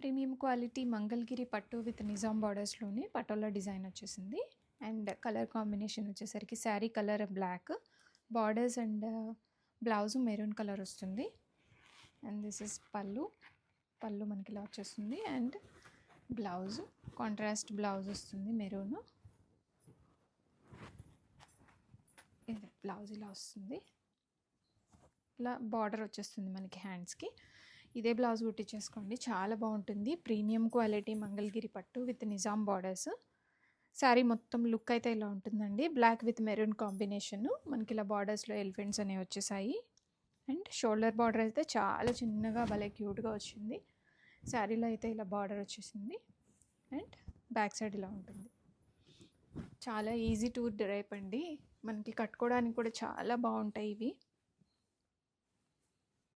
Premium quality Mangalagiri పట్టు with Nizam బార్డర్స్లోనే Patola design వచ్చేసింది. అండ్ కలర్ కాంబినేషన్ వచ్చేసరికి sari colour black, borders and blouse maroon colour వస్తుంది. అండ్ దిస్ ఇస్ పళ్ళు మనకి ఇలా వచ్చేస్తుంది. అండ్ బ్లౌజ్ కాంట్రాస్ట్ బ్లౌజ్ వస్తుంది, మెరూన్. ఇది బ్లౌజ్ ఇలా వస్తుంది, ఇలా బార్డర్ వచ్చేస్తుంది మనకి హ్యాండ్స్కి. ఇదే బ్లౌజ్ కుట్టించేసుకోండి, చాలా బాగుంటుంది. ప్రీమియం క్వాలిటీ మంగళగిరి పట్టు విత్ నిజాం బార్డర్స్. శారీ మొత్తం లుక్ అయితే ఇలా ఉంటుందండి. బ్లాక్ విత్ మెరూన్ కాంబినేషన్, మనకి ఇలా బార్డర్స్లో ఎలిఫెంట్స్ అనేవి వచ్చేసాయి. అండ్ షోల్డర్ బార్డర్ అయితే చాలా చిన్నగా భలే క్యూట్గా వచ్చింది. శారీలో అయితే ఇలా బార్డర్ వచ్చేసింది. అండ్ బ్యాక్ సైడ్ ఇలా ఉంటుంది. చాలా ఈజీ టు డ్రైప్ అండి, మనకి కట్టుకోవడానికి కూడా చాలా బాగుంటాయి ఇవి.